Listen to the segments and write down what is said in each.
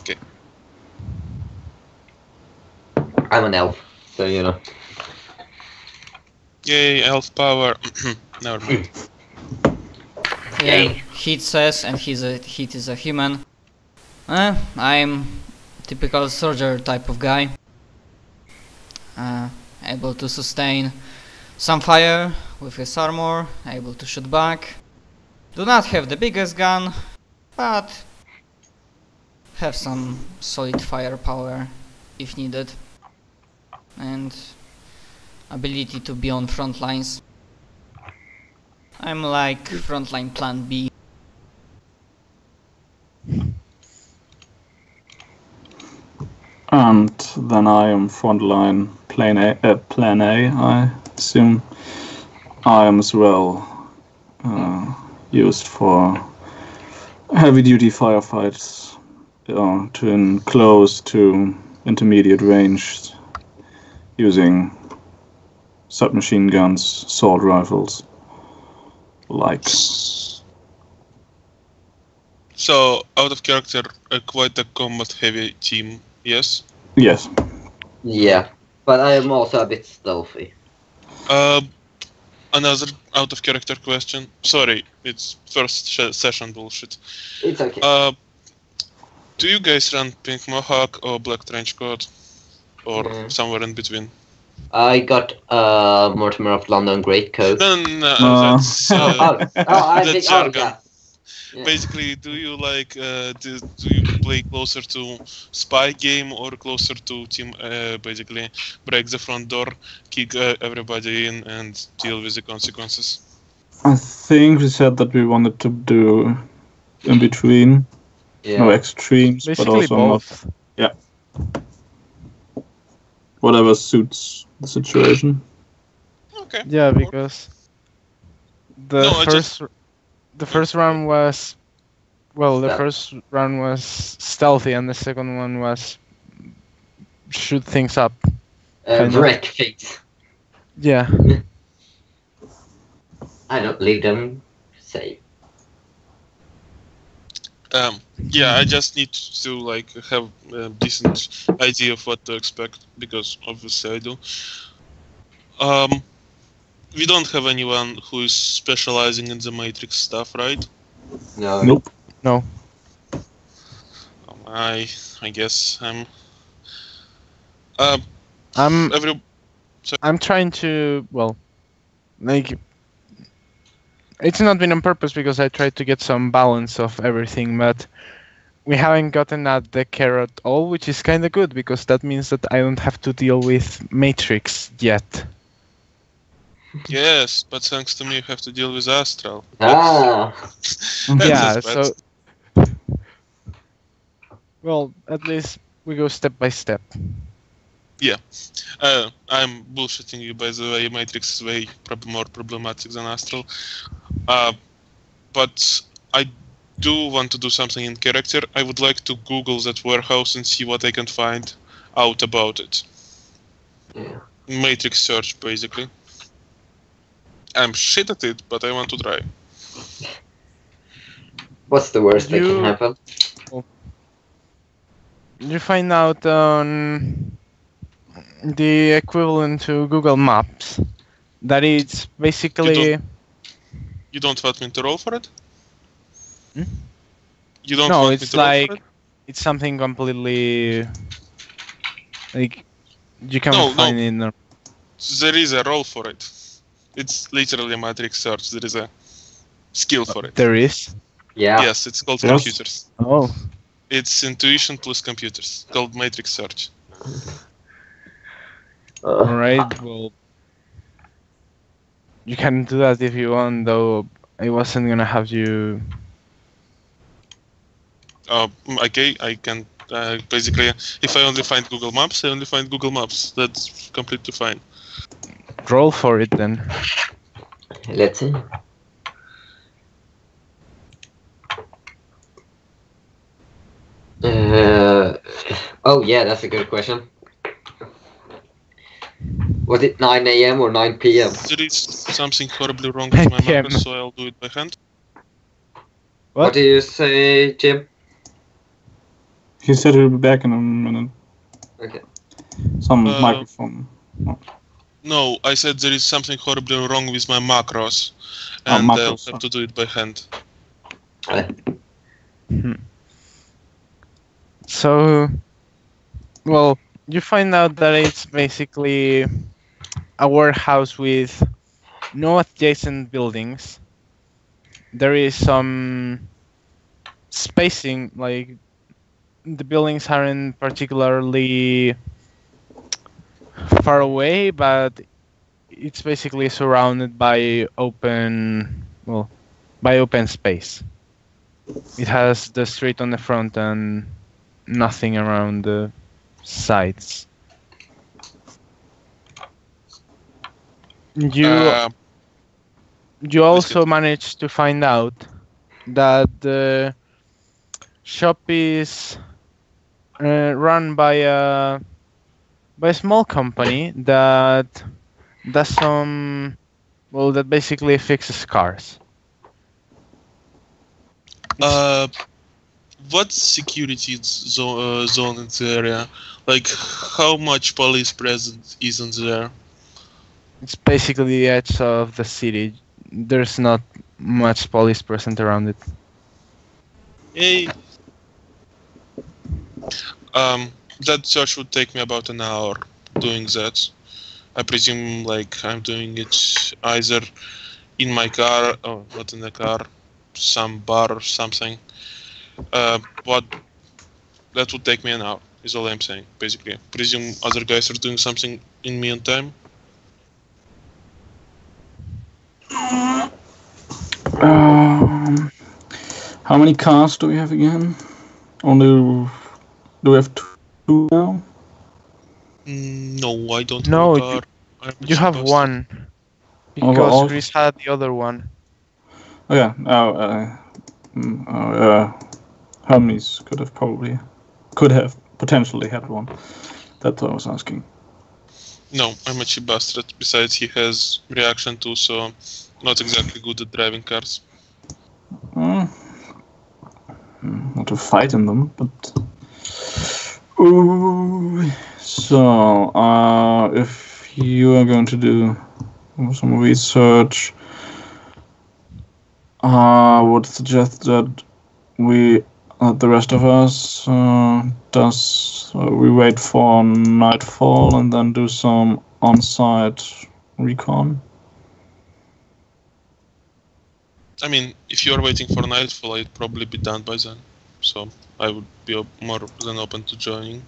Okay. I'm an elf, so you know. Yay, elf power. Never mind. Yeah, Heat says, and Heat is a human. I'm typical soldier type of guy. Able to sustain some fire with his armor, able to shoot back. Do not have the biggest gun, but have some solid firepower if needed. And ability to be on front lines. I'm like frontline plan B. And then I am frontline plan A, I assume. I am as well used for heavy-duty firefights to close to intermediate range using submachine guns, assault rifles, like. So, out of character, quite a combat-heavy team, yes? Yes. Yeah, but I am also a bit stealthy. Another out-of-character question. Sorry, it's first session bullshit. It's okay. Do you guys run pink mohawk or black trenchcoat? Or somewhere in between? I got Mortimer of London greatcoat. No, that's I that's think. jargon. Yeah. Basically, do you like do you play closer to spy game or closer to team? Basically, break the front door, kick everybody in, and deal with the consequences. I think we said that we wanted to do in between, no extremes, basically but also both. not. Yeah. Whatever suits the situation. Okay. Yeah, because the first round was, well, the first round was stealthy, and the second one was shoot things up. Wreck things. Yeah. I don't leave them safe. Yeah, I just need to like have a decent idea of what to expect, because obviously I do. We don't have anyone who is specializing in the Matrix stuff, right? No. Nope. No. I guess I'm. I'm trying to, well, like, it's not been on purpose because I tried to get some balance of everything, but we haven't gotten at the carrot all, which is kind of good because that means that I don't have to deal with Matrix yet. Yes, but thanks to me, you have to deal with Astral. Ah. Yeah, so. Well, at least we go step by step. Yeah. I'm bullshitting you, by the way. Matrix is way more problematic than Astral. But I do want to do something in character. I would like to Google that warehouse and see what I can find out about it. Yeah. Matrix search, basically. I'm shit at it, but I want to try. What's the worst that can happen? You find out on the equivalent to Google Maps that it's basically. You don't want me to roll for it? Hmm? You don't no, want it's me to roll like for it? It's something completely like you can No, find no. in there. There is a role for it. It's literally a matrix search. There is a skill for it. There is? Yeah. Yes, it's called computers. Oh. It's intuition plus computers, called matrix search. Alright, well, you can do that if you want, though I wasn't gonna have you. Okay, I can basically, if I only find Google Maps, I only find Google Maps. That's completely fine. Roll for it then. Let's see. Oh yeah, that's a good question. Was it 9 AM or 9 PM? There is something horribly wrong with my PM. numbers, so I'll do it by hand. What do you say, Jim? he said he'll be back in a minute. Okay. Some microphone. No, I said there is something horribly wrong with my macros, Oh, and macros, I'll have to do it by hand. So, well, you find out that it's basically a warehouse with no adjacent buildings. There is some spacing, like the buildings aren't particularly far away, but it's basically surrounded by open space. It has the street on the front and nothing around the sides. You also managed to find out that the shop is run by a small company that does that basically fixes cars. What security zone in the area? Like, how much police presence isn't there? It's basically the edge of the city. There's not much police present around it. Hey. That search would take me about an hour doing that. I presume, like, I'm doing it either in my car, or not in the car, some bar or something. But that would take me an hour, is all I'm saying, basically. Presume other guys are doing something in meantime. How many cars do we have again? Do we have 2 now? No, I don't No, have a car. You have one. Because Chris had the other one. Oh yeah. Hermes could have potentially had one. That's what I was asking. No, I'm a cheap bastard. Besides, he has reaction too, so not exactly good at driving cars. Not to fight in them, but... Ooh. So, if you are going to do some research, I would suggest that the rest of us, we wait for nightfall and then do some on-site recon. I mean, if you're waiting for nightfall, I'd probably be done by then. So I would be more than open to joining.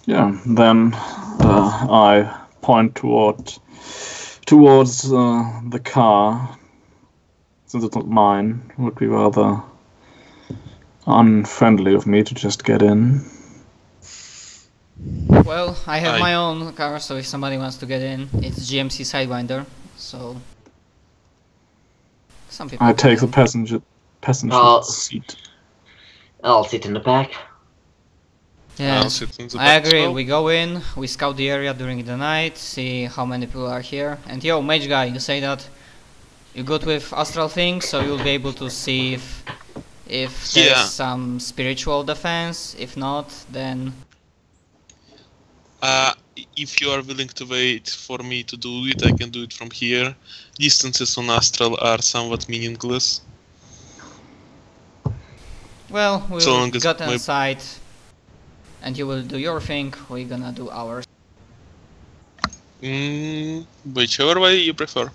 Yeah, then I point towards the car, since it's not mine. It would be rather unfriendly of me to just get in. Well, I have my own car, so if somebody wants to get in, it's GMC Sidewinder, so... Some people I take the passenger seat. I'll sit in the back. Yes, I agree. We go in, we scout the area during the night, see how many people are here. And yo, mage guy, you say that you're good with astral things, so you'll be able to see if there's some spiritual defense. If not, then... if you are willing to wait for me to do it, I can do it from here. Distances on astral are somewhat meaningless. Well, we'll get inside, and you will do your thing, we're gonna do ours. Whichever way you prefer.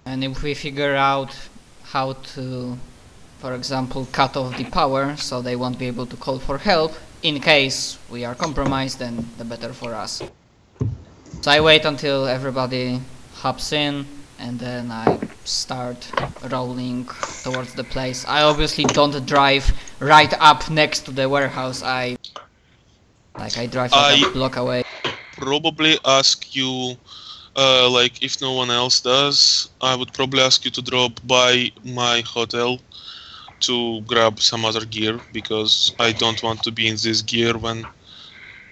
And if we figure out how to, for example, cut off the power so they won't be able to call for help, in case we are compromised, then the better for us. So I wait until everybody hops in, and then I start rolling towards the place. I obviously don't drive right up next to the warehouse. I drive like a block away. Probably ask you, like if no one else does, I would probably ask you to drop by my hotel to grab some other gear, because I don't want to be in this gear when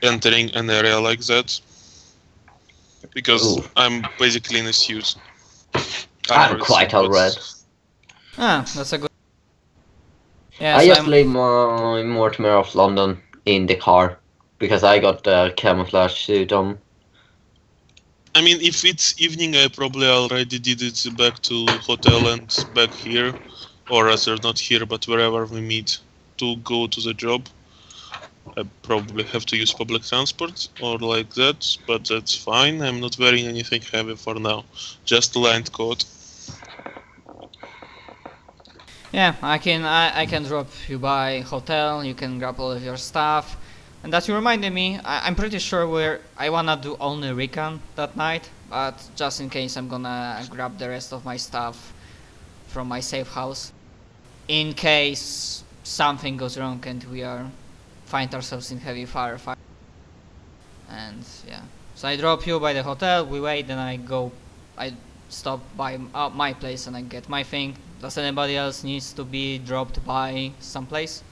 entering an area like that. Because I'm basically in a suit. I'm quite alright. Ah, that's a good... Yeah, I so just leave my Mortimer of London in the car because I got the camouflage suit on. I mean, if it's evening, I probably already did it back to hotel and back here, or rather not here, but wherever we meet to go to the job. I probably have to use public transport or like that, but that's fine. I'm not wearing anything heavy for now, just a lined coat. Yeah, I can drop you by hotel. You can grab all of your stuff, and that you reminded me. I'm pretty sure I wanna do only recon that night, but just in case, I'm gonna grab the rest of my stuff from my safe house, in case something goes wrong and we find ourselves in heavy firefight. And yeah, so I drop you by the hotel. We wait, then I stop by my place and I get my thing. Does anybody else needs to be dropped by someplace?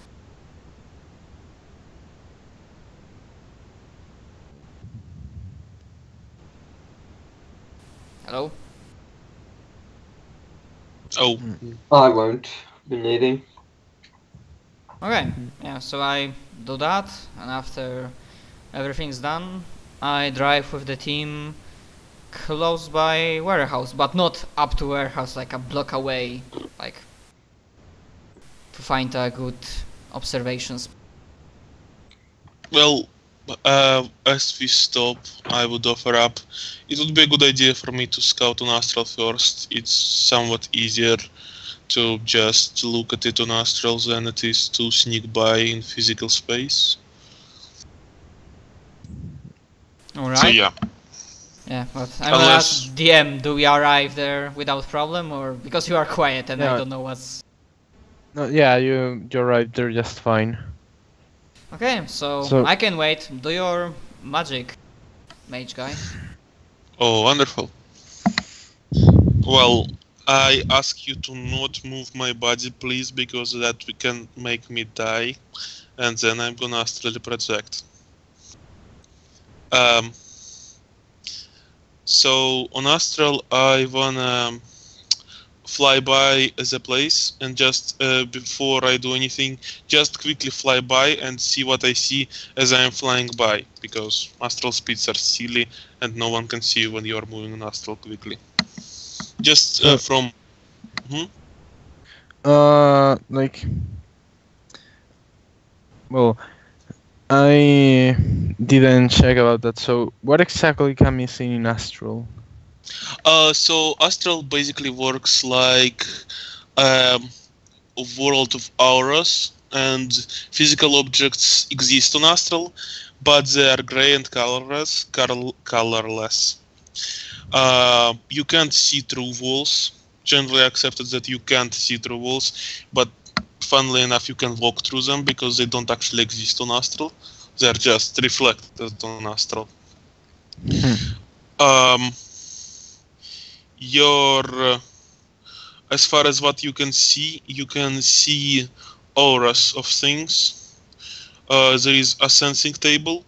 Hello? Oh, I won't be needing. Okay, yeah, so I do that, and after everything's done, I drive with the team close by warehouse, but not up to warehouse, like a block away, like to find a good observations. well, as we stop, I would offer up. It would be a good idea for me to scout on Astral first. It's somewhat easier to just look at it on Astral than it is to sneak by in physical space. Alright. So yeah. Yeah, but I'm gonna ask DM, do we arrive there without problem, or because you are quiet and I don't know what's... No, yeah, you arrived there just fine. Okay, so I can wait. Do your magic, mage guy. Oh, wonderful. Well, I ask you to not move my body, please, because that can make me die, and then I'm gonna astrally project. So on Astral, I wanna fly by the place and just before I do anything, just quickly fly by and see what I see as I am flying by, because Astral speeds are silly and no one can see you when you are moving on Astral quickly. Just from... Like... Well, I didn't check about that, so what exactly can be seen in Astral? So Astral basically works like a world of auras, and physical objects exist on Astral, but they are gray and colorless. You can't see through walls. Generally accepted that you can't see through walls, but funnily enough, you can walk through them because they don't actually exist on Astral. They're just reflected on Astral. As far as what you can see auras of things. There is a sensing table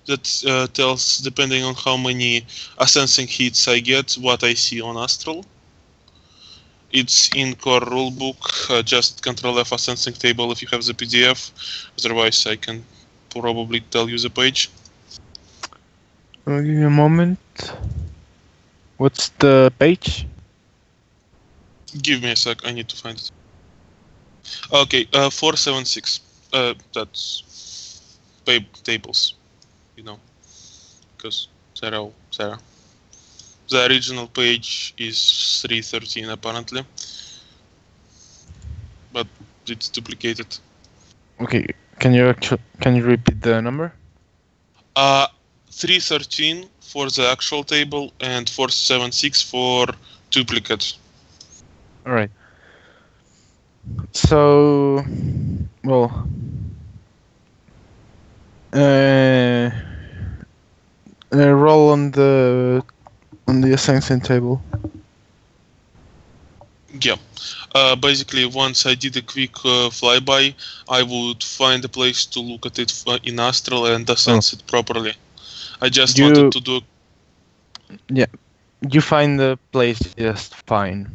that tells, depending on how many sensing hits I get, what I see on Astral. It's in core rulebook. Just Control F a sensing table if you have the PDF. Otherwise, I can probably tell you the page. I'll give you a moment. What's the page? Give me a sec, I need to find it. Okay, 476. That's tables, you know, because they're all there. The original page is 313 apparently, but it's duplicated. Okay, can you repeat the number? 313 for the actual table and 476 for duplicate. All right. So, well, roll on the sensing table. Yeah. Basically, once I did a quick flyby, I would find a place to look at it in Astral and sense it properly. I just wanted to do... Yeah. you find the place just fine.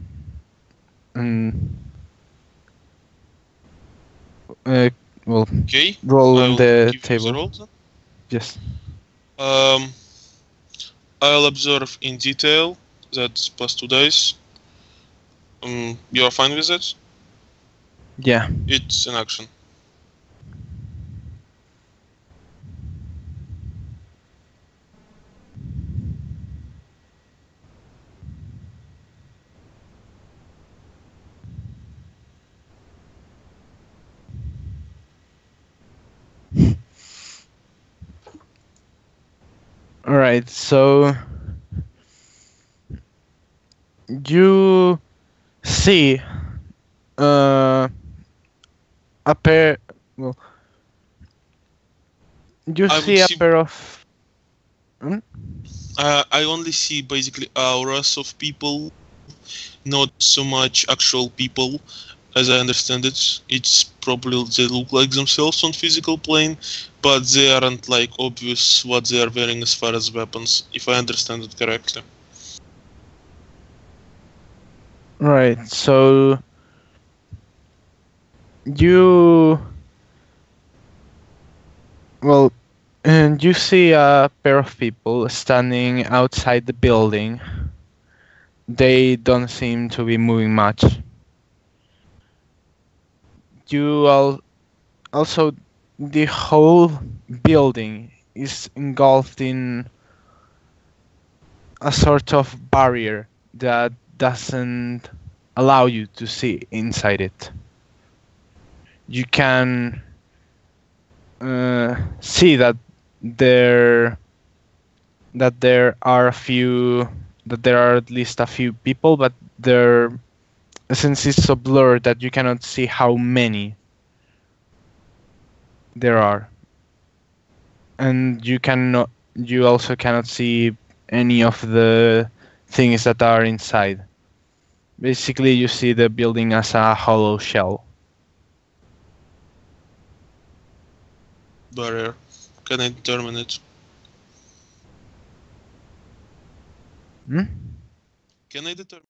And well, Okay. roll on I'll the give you the table. roll then. Yes. I'll observe in detail. That's +2 dice. You are fine with it? Yeah. It's an action. All right. So you see a pair. Well, you I see would a see. pair of. I only see basically auras of people, not so much actual people, as I understand it. It's probably they look like themselves on physical plane, but they aren't like obvious what they are wearing as far as weapons, if I understand it correctly. Right. So you. Well, and you see a pair of people standing outside the building. They don't seem to be moving much. Also, the whole building is engulfed in a sort of barrier that doesn't allow you to see inside it. You can see that there are at least a few people, but their essence is so blurred that you cannot see how many there are, and you also cannot see any of the things that are inside. Basically, you see the building as a hollow shell. Barrier. Can I determine it? Hmm? Can I determine